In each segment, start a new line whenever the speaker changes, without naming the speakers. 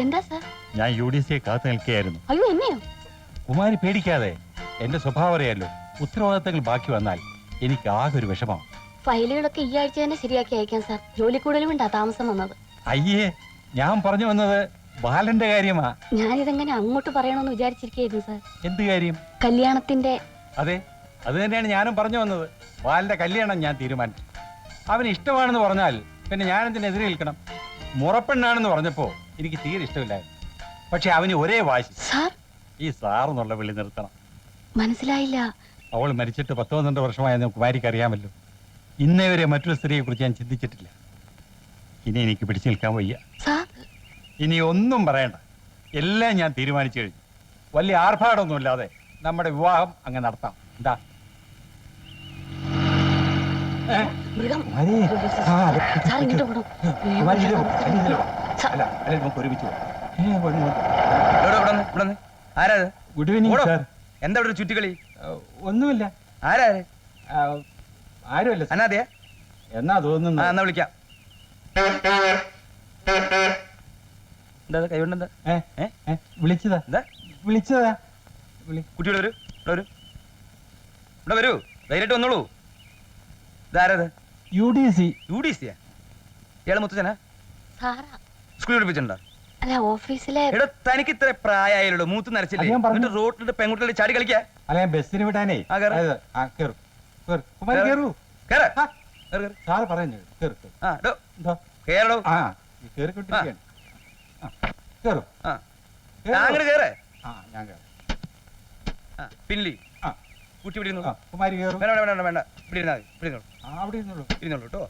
എന്താ സാർ?
ഞാൻ UDC കാത്തു നിൽക്കുകയായിരുന്നു.
അയ്യോ, എന്നെയോ?
കുമാരി പേടിക്കാതെ, എന്റെ സ്വഭാവം അറിയാലോ. ഉത്തരവാദിത്തങ്ങൾ ബാക്കി വന്നാൽ എനിക്ക് ആകെ ഒരു വിഷമം.
ഫയലുകളൊക്കെ ഈ ആഴ്ച തന്നെ ശരിയാക്കി അയക്കാം സാർ. ജോലി കൂടുതലുണ്ടാ താമസം വന്നത്.
അയ്യേ, ഞാൻ പറഞ്ഞു വന്നത് ബാലന്റെ കാര്യമാ.
ഞാനിതെങ്ങനെ അങ്ങോട്ട് പറയണമെന്ന് വിചാരിച്ചിരിക്കുന്നു സാർ.
എന്ത് കാര്യം?
കല്യാണത്തിന്റെ.
അതെ, അത് തന്നെയാണ് ഞാനും പറഞ്ഞു വന്നത്. ബാലന്റെ കല്യാണം ഞാൻ തീരുമാനിച്ചു. അവന് ഇഷ്ടമാണെന്ന് പറഞ്ഞാൽ പിന്നെ ഞാനെന്തിനെതിരെ നിൽക്കണം? മുറപ്പെണ്ണാണെന്ന് പറഞ്ഞപ്പോ എനിക്ക് തീരെ ഇഷ്ടമില്ലായിരുന്നു. പക്ഷെ അവന് ഒരേ വാശി.
സാർ,
ഈ സാറെന്നുള്ള വിളി നിർത്തണം.
മനസ്സിലായില്ല.
അവൾ മരിച്ചിട്ട് 10-12 വർഷമായെന്ന് കുമാരിക്ക് അറിയാമല്ലോ. ഇന്നേ വരെ മറ്റൊരു സ്ത്രീയെ കുറിച്ച് ഞാൻ ചിന്തിച്ചിട്ടില്ല. ഇനി എനിക്ക് പിടിച്ചു നിൽക്കാൻ വയ്യ. ഇനി ഒന്നും പറയണ്ട, എല്ലാം ഞാൻ തീരുമാനിച്ചു കഴിഞ്ഞു. വലിയ ആർഭാടമൊന്നുമില്ലാതെ നമ്മുടെ വിവാഹം അങ്ങ് നടത്താം. എന്താ? Good evening sir.
എന്താ ഇവിടെ ചുറ്റിക്കളി?
ഒന്നുമില്ല.
ആരാ?
ആരുമല്ല.
അനാഥയാ?
എന്നാ തോന്നുന്നു.
എന്നാ വിളിക്കാം. എന്താ കൈകൊണ്ടെന്താ?
വിളിച്ചതാ.
എന്താ
വിളിച്ചതാ?
കുട്ടിയോട് വരൂ, ഇവിടെ വരൂ, ധൈര്യമായിട്ട് വന്നോളൂ. ഇതാരത്?
UDC.
UDC-യാ? ഇയാളെ മുത്തച്ഛനാ? സ്കൂളിൽ പഠിപ്പിച്ചിട്ടുണ്ടോ?
അല്ല, ഓഫീസിലെ.
എടോ, തനിക്ക് ഇത്ര പ്രായമായാലോ, മൂത്ത് നരച്ചില്ലേ? എന്നിട്ട് റോട്ടിലിട്ട് പെൺകുട്ടികളെ ചാടി കളിക്കാ?
അല്ല, ഞാൻ ബസ്സിന് വിടാനേ. സാറ് പറഞ്ഞു
പിന്നിലി കുട്ടി
കുമാരി കേറൂ.
വേണ്ട വേണ്ട, ഇവിടെ ഇരുന്നോളൂ കേട്ടോ.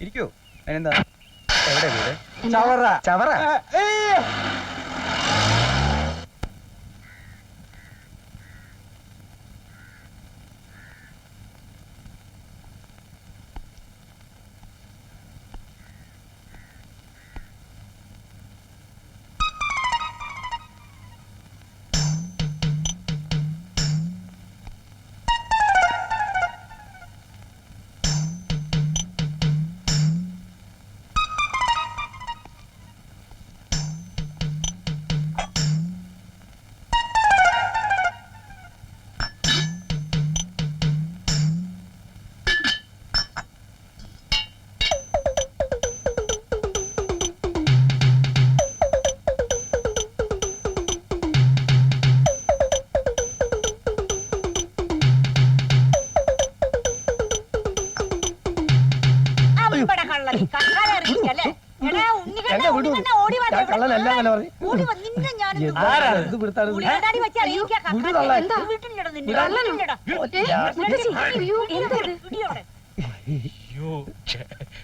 ഇരിക്കൂ. അതിനെന്താ? എവിടെ വീട്? ചവറ.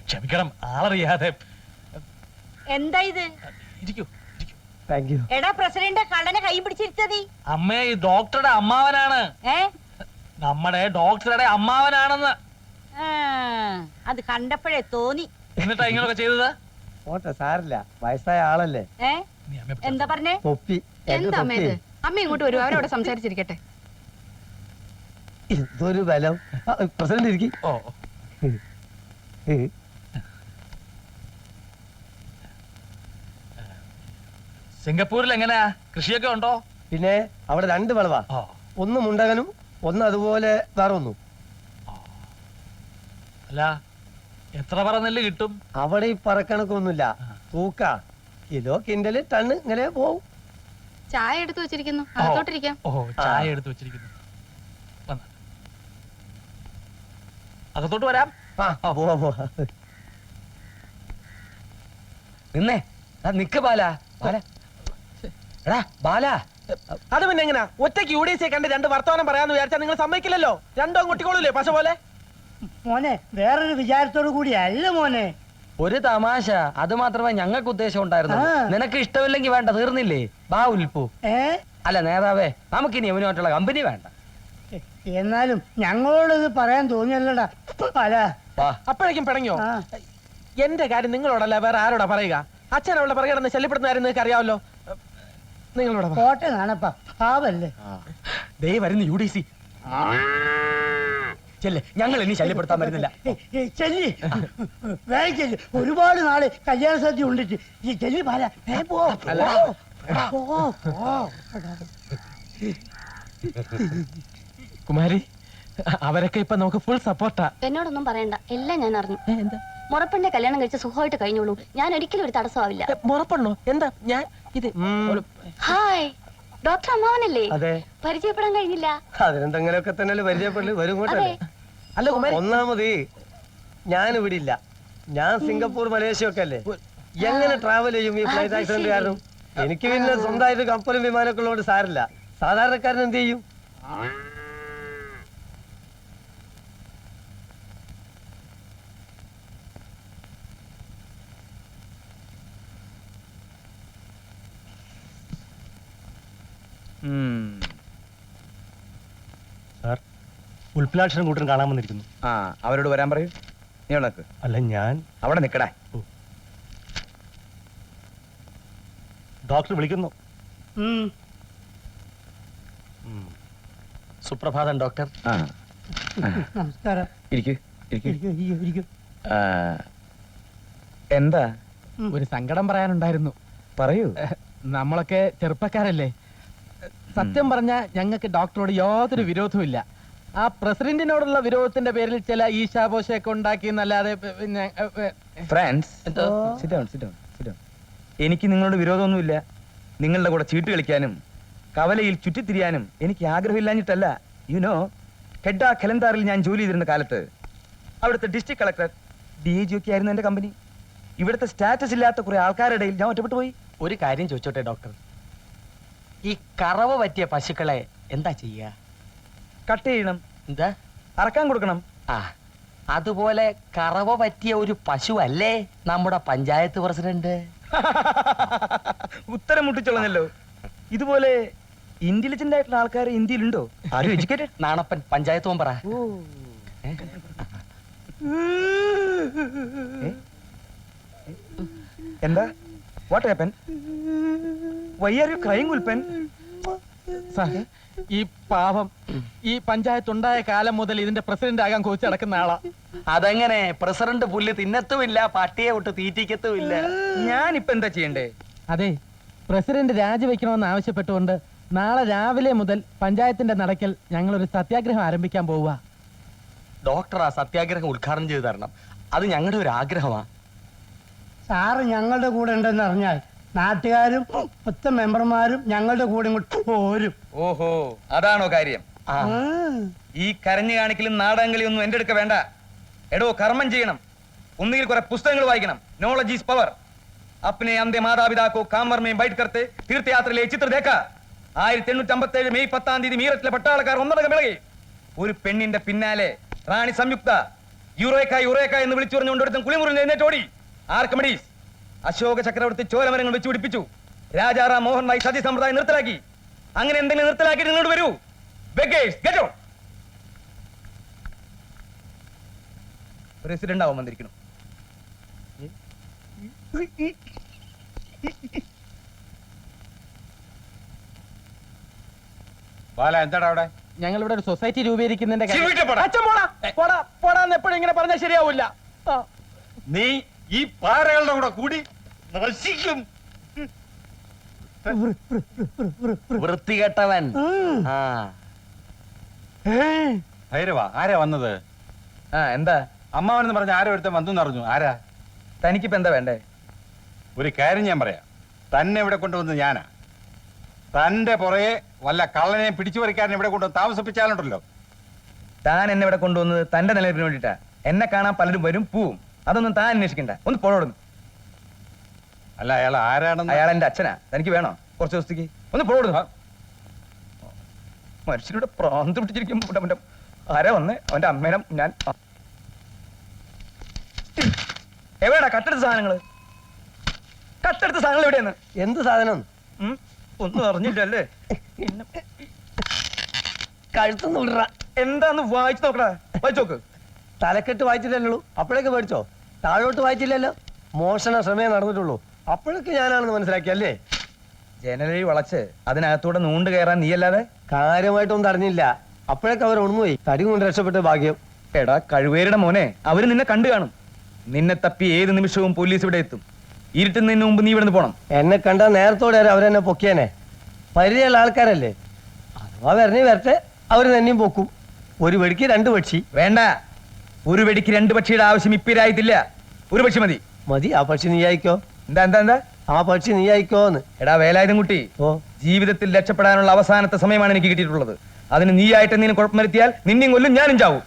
ക്ഷമിക്കണം, ആളറിയാതെ.
എന്താ ഇത്? എടാ പ്രസിഡന്റ്, കള്ളനെ കൈ പിടിച്ചിരുത്തതി.
അമ്മേ, ഈ ഡോക്ടറുടെ അമ്മാവനാണ്. നമ്മുടെ ഡോക്ടറുടെ അമ്മാവനാണെന്ന്
അത് കണ്ടപ്പോഴേ തോന്നി.
എന്നിട്ടാ ഇങ്ങനൊക്കെ ചെയ്തത്?
ഓട്ടെ, സാരില്ല, വയസ്സായ ആളല്ലേ.
എന്താ പറഞ്ഞേ?
എന്താ അമ്മ ഇത്? അമ്മ ഇങ്ങോട്ട് വരൂ, അവരോട് സംസാരിച്ചിരിക്കട്ടെ.
ഇതൊരു ബലം. പ്രസിഡന്റ് ഇരിക്കും.
സിംഗപ്പൂരിൽ എങ്ങനെയാ, കൃഷിയൊക്കെ ഉണ്ടോ?
പിന്നെ അവിടെ 2 വിളവാ. ഒന്ന് മുണ്ടകനും ഒന്ന് അതുപോലെ വേറെ ഒന്നും.
അല്ല, എത്ര പറ നെല്ല് കിട്ടും?
അവിടെ ഈ പറക്കണക്കൊന്നുമില്ല. തൂക്ക, കിലോ, കിൻഡല്, ടണ്ണ് ഇങ്ങനെ പോവും.
ചായ എടുത്തു വെച്ചിരിക്കുന്നു, അകത്തോട്ടിരിക്കാം.
ചായ എടുത്തു വെച്ചിരിക്കുന്നു. അകത്തോട്ട് വരാം.
നിന്നേ, നിക്ക് ബാല. ബാല,
അത് പിന്നെ എങ്ങനാ ഒറ്റയ്ക്ക് UDC കണ്ട് 2 വർത്തമാനം പറയാന്ന് വിചാരിച്ചാൽ നിങ്ങൾ സമ്മതിക്കില്ലല്ലോ. 2 കൊട്ടിക്കോളൂലേ പശ പോലെ.
മോനെ, വേറൊരു വിചാരത്തോടു കൂടി അല്ല മോനെ.
ഒരു തമാശ, അത് മാത്രമേ ഞങ്ങൾക്ക് ഉദ്ദേശം ഉണ്ടായിരുന്നു. നിനക്ക് ഇഷ്ടമില്ലെങ്കിൽ വേണ്ട, തീർന്നില്ലേ? ബാ ഉൽപ്പു. അല്ല നേതാവേ, നമുക്കിനി യമുനോട്ടുള്ള കമ്പനി വേണ്ട.
എന്നാലും ഞങ്ങളോട് ഇത് പറയാൻ തോന്നിയല്ലടാ.
അപ്പോഴേക്കും പിണങ്ങിയോ? എന്റെ കാര്യം നിങ്ങളോടല്ല വേറെ ആരോടാ പറയുക? അച്ഛൻ അവളുടെ പറയുകയാണെന്ന് ശല്യപ്പെടുന്ന കാര്യം നിങ്ങൾക്ക് അറിയാമല്ലോ. നിങ്ങളോട്
കോട്ടെ നാണപ്പാ, പാവല്ലേ.
ദേ വരുന്നു UDC.
ചെല്ല്, ഞങ്ങൾ ഇനി ശല്യപ്പെടുത്താൻ വരുന്നില്ല.
ചെല്ലി വേഗം ചെല്ലി. ഒരുപാട് നാള് കല്യാണ സദ്യ ഉണ്ടിട്ട് ഈ ചെല്ലി പാല പോ
കുമാരി, അവരൊക്കെ ഇപ്പൊ നമുക്ക് ഫുൾ സപ്പോർട്ടാ.
എന്നോടൊന്നും പറയണ്ട, എല്ലാം ഞാൻ അറിഞ്ഞു.
എന്താ
മുറപ്പെണ്ണെ കല്യാണം കഴിച്ച് സുഖമായിട്ട് കഴിഞ്ഞോളൂ. ഞാൻ ഒരിക്കലും ഒരു തടസ്സമാവില്ല.
മുറപ്പെണ്ണോ? എന്താ ഞാൻ ഇത്
ഹായ്, ഡോക്ടർ അമ്മാവനല്ലേ?
അതെ,
പരിചയപ്പെടാൻ കഴിഞ്ഞില്ല.
അതിനെന്തെങ്കിലുമൊക്കെ തന്നെ പരിചയപ്പെടല് വരും
അതെ,
കൂട്ടല്ലേ.
അല്ല കുമാരി,
ഒന്നാമത് ഞാൻ ഇവിടെ ഇല്ല. ഞാൻ സിംഗപ്പൂർ മലേഷ്യ ഒക്കെ അല്ലേ. എങ്ങനെ ട്രാവൽ ചെയ്യും ഈ ഫ്ലൈറ്റ് ആക്സിഡന്റ് കാരണം? എനിക്ക് പിന്നെ സ്വന്തമായിട്ട് കപ്പലും വിമാനമൊക്കെ ഉള്ളതുകൊണ്ട് സാരില്ല. സാധാരണക്കാരൻ എന്ത് ചെയ്യും?
സാർ,
ഉൽപ്പലാക്ഷരം കൂട്ടൻ കാണാൻ വന്നിരിക്കുന്നു.
ആ, അവരോട് വരാൻ പറയൂ. നീ ഉണക്ക്.
അല്ല, ഞാൻ
അവിടെ നിക്കടാ.
ഡോക്ടർ വിളിക്കുന്നു.
സുപ്രഭാതം ഡോക്ടർ.
ആ,
നമസ്കാരം.
ഇരിക്കൂ, ഇരിക്കൂ.
ഇരിക്കും.
ആ, എന്താ?
ഒരു സങ്കടം പറയാനുണ്ടായിരുന്നു.
പറയൂ.
നമ്മളൊക്കെ ചെറുപ്പക്കാരല്ലേ. സത്യം പറഞ്ഞ ഞങ്ങൾക്ക് ഡോക്ടറോട് യാതൊരു വിരോധവും ഇല്ല. ആ പ്രസിഡന്റിനോടുള്ള വിരോധത്തിന്റെ പേരിൽ ചില ഈശാപോശയൊക്കെ ഉണ്ടാക്കി എന്നല്ലാതെ പിന്നെ
France, sit down, sit down, sit down. എനിക്ക് നിങ്ങളോട് വിരോധമൊന്നുമില്ല. നിങ്ങളുടെ കൂടെ ചീട്ട് കളിക്കാനും കവലയിൽ ചുറ്റിത്തിരിയാനും എനിക്ക് ആഗ്രഹമില്ലാഞ്ഞിട്ടല്ല. യുനോ, ഹെഡ ഖലന്താറിൽ ഞാൻ ജോലി ചെയ്തിരുന്ന കാലത്ത് അവിടുത്തെ ഡിസ്ട്രിക്ട് കളക്ടർ DIG ഒക്കെ ആയിരുന്നു എന്റെ കമ്പനി. ഇവിടുത്തെ സ്റ്റാറ്റസ് ഇല്ലാത്ത കുറെ ആൾക്കാരുടെ ഇടയിൽ ഞാൻ ഒറ്റപ്പെട്ടു പോയി.
ഒരു കാര്യം ചോദിച്ചോട്ടെ ഡോക്ടർ, ഈ കറവ് പറ്റിയ പശുക്കളെ എന്താ ചെയ്യുക?
കട്ട് ചെയ്യണം,
എന്താ?
അറക്കാൻ കൊടുക്കണം.
ആ, അതുപോലെ കറവ പറ്റിയ ഒരു പശു അല്ലേ നമ്മുടെ പഞ്ചായത്ത് പ്രസിഡന്റ്?
ഉത്തരം മുട്ടിച്ചോളഞ്ഞല്ലോ. ഇതുപോലെ ഇന്റലിജന്റ് ആയിട്ടുള്ള ആൾക്കാർ ഇന്ത്യയിലുണ്ടോ? ആരും എഡ്യൂക്കേറ്റഡ്?
നാണപ്പൻ പഞ്ചായത്ത് മെമ്പറ.
എന്താ? What happen? Why are you crying Ulppan?
Sir, ഈ പാവം ഈ പഞ്ചായത്ത് ഉണ്ടായ കാലം മുതൽ ഇതിന്റെ പ്രസിഡന്റ് ആകാൻ കോച്ച് നടക്കുന്ന ആളാ.
അതെങ്ങനെ? പ്രസിഡന്റ് പുല്ല് തിന്നത്തുമില്ല, പട്ടിയെ വിട്ട് തീറ്റിക്കത്തുമില്ല.
ഞാനിപ്പോ എന്താ ചെയ്യണ്ടേ?
അതെ, പ്രസിഡന്റ് രാജിവെക്കണമെന്ന് ആവശ്യപ്പെട്ടുകൊണ്ട് നാളെ രാവിലെ മുതൽ പഞ്ചായത്തിന്റെ നടക്കൽ ഞങ്ങൾ ഒരു സത്യാഗ്രഹം ആരംഭിക്കാൻ പോവുക.
ഡോക്ടർ ആ സത്യാഗ്രഹം ഉദ്ഘാടനം ചെയ്തു തരണം. അത് ഞങ്ങളുടെ ഒരു ആഗ്രഹമാണ്.
സാറ് ഞങ്ങളുടെ കൂടെ ഉണ്ടെന്ന് അറിഞ്ഞാൽ നാട്ടുകാരും 10 മെമ്പർമാരും ഞങ്ങളുടെ കൂടെ ഇങ്ങോട്ട് പോരും.
ഓഹോ, അതാണോ കാര്യം?
ആ,
ഈ കരഞ്ഞു കാണിക്കലും നാടകങ്ങളി ഒന്നും എന്റെ അടുക്ക വേണ്ട. എടോ, കർമ്മം ചെയ്യണം. ഒന്നുകിൽ കുറെ പുസ്തകങ്ങൾ വായിക്കണം. Knowledge is power. अपने अंधे माता पिता को कामर में बैठ करते तीर्थयात्रയിലെ ചിത്രം देखा. 1857 മെയ് 10-ാം തീയതി മീററ്റിലെ പട്ടാളക്കാർ ഒന്നടങ്കം വിളകി. ഒരു പെണ്ണിന്റെ പിന്നാലെ റാണി സംയുക്ത യുറേക്ക യുറേക്ക എന്ന് വിളിച്ചു പറഞ്ഞുകൊണ്ട് ഒരുത്തൻ കുളിമുറിൽ എഴുന്നേറ്റോടി. ആർക്കമിഡീസ് അശോക ചക്രവർത്തി ചോലമരങ്ങൾ വെച്ച് പിടിപ്പിച്ചു. രാജാറാം മോഹൻ റായ് സതി സമ്പ്രദായം നിർത്തലാക്കി. അങ്ങനെ എന്തെങ്കിലും നിർത്തലാക്കിയിട്ട് ഇങ്ങോട്ട് വരൂ. പ്രസിഡന്റ് ആവാൻ വന്നിരിക്കുന്നു.
ബാല, എന്താടാ അവിടെ?
ഞങ്ങൾ ഇവിടെ ഒരു സൊസൈറ്റി രൂപീകരിക്കുന്നതിന്റെ കാര്യം-
ചീവിട്ട് പോടാ.
അച്ഛൻ പോടാ, പോടാ, പോടാന്ന് എപ്പോഴും ഇങ്ങനെ പറഞ്ഞാൽ ശരിയാവില്ല.
നീ ഈ പാറകളുടെ കൂടെ കൂടി നശിക്കും.
വൃത്തികെട്ടവൻ. ആ,
ഭൈരവ, ആരാ വന്നത്?
ആ, എന്താ?
അമ്മാവനെന്ന് പറഞ്ഞ ആരോ ഒരുത്തൻ വന്നു അറിഞ്ഞു. ആരാ?
തനിക്കിപ്പോ എന്താ വേണ്ടേ?
ഒരു കാര്യം ഞാൻ പറയാം. തന്നെ ഇവിടെ കൊണ്ടുവന്ന് ഞാനാ. തന്റെ പുറകെ വല്ല കള്ളനെ പിടിച്ചു പറിക്കാരനെ ഇവിടെ കൊണ്ടുവന്ന് താമസിപ്പിച്ചാലുണ്ടല്ലോ.
താൻ എന്നെ ഇവിടെ കൊണ്ടുവന്നത് തന്റെ നിലനിൽപ്പിന് വേണ്ടിട്ടാ. എന്നെ കാണാൻ പലരും വരും, പോവും. അതൊന്നും താൻ അന്വേഷിക്കണ്ട. ഒന്ന് പോടോടുന്നു.
അല്ല, അയാൾ ആരാണെന്ന്?
അയാൾ എന്റെ അച്ഛനാ. തനിക്ക് വേണോ കുറച്ച് ദിവസത്തേക്ക്? ഒന്ന് പോടുന്നു. മനുഷ്യരുടെ പ്രാന്ത് പിടിച്ചിരിക്കും. ആരാ വന്ന്? അവന്റെ അമ്മേനെ ഞാൻ എവിടെയാ കട്ടെടുത്ത സാധനങ്ങള്? കട്ടെടുത്ത സാധനങ്ങൾ എവിടെയാണ്?
എന്ത് സാധനം?
ഒന്നും അറിഞ്ഞില്ലല്ലേ?
കഴുത്തൊന്നും വിടറ.
എന്താന്ന് വായിച്ചു നോക്കടാ. വായിച്ചു നോക്ക്.
തലക്കെട്ട് വായിച്ചില്ലല്ലോ, അപ്പോഴേക്ക് മേടിച്ചോ? താഴോട്ട് വായിച്ചില്ലല്ലോ. മോഷണ ശ്രമേ നടന്നിട്ടുള്ളൂ, അപ്പോഴേക്ക് ഞാനാണെന്ന് മനസ്സിലാക്കിയല്ലേ?
ജനലിൽ വളച്ച് അതിനകത്തൂടെ നൂണ്ട് കയറാൻ നീയല്ലാതെ?
കാര്യമായിട്ടൊന്നും അറിഞ്ഞില്ല, അപ്പോഴേക്ക് അവർ ഉണർന്നുപോയി. തടി കൊണ്ട് രക്ഷപ്പെട്ട ഭാഗ്യം.
എടാ കഴിവേരുടെ മോനെ, അവര് നിന്നെ കണ്ടു കാണും. നിന്നെ തപ്പി ഏത് നിമിഷവും പോലീസ് ഇവിടെ എത്തും. ഇരുട്ടുന്നതിന് മുമ്പ് നീ ഇവിടുന്ന് പോണം.
എന്നെ കണ്ടാൽ നേരത്തോടെ അവരെന്നെ പൊക്കിയേനെ. പരിചയമുള്ള ആൾക്കാരല്ലേ. അഥവാ വരട്ടെ, അവര് തന്നെയും പൊക്കും. ഒരു വെടിക്ക് 2 പക്ഷി
വേണ്ട, ഒരു വെടിക്ക് 2 പക്ഷിയുടെ ആവശ്യം ഇപ്പിരായിട്ടില്ല. ഒരു പക്ഷി മതി.
മതി. ആ പക്ഷി നീ അയക്കോ.
എന്താ
ആ പക്ഷി നീ അയക്കോന്ന്.
എടാ വേലായുധം കുട്ടി,
ഓ,
ജീവിതത്തിൽ രക്ഷപ്പെടാനുള്ള അവസാനത്തെ സമയമാണ് എനിക്ക് കിട്ടിയിട്ടുള്ളത്. അതിന് നീ ആയിട്ട് എന്തെങ്കിലും കുഴപ്പം വരുത്തിയാൽ നിന്നെയും കൊല്ലും, ഞാനും ചാവും.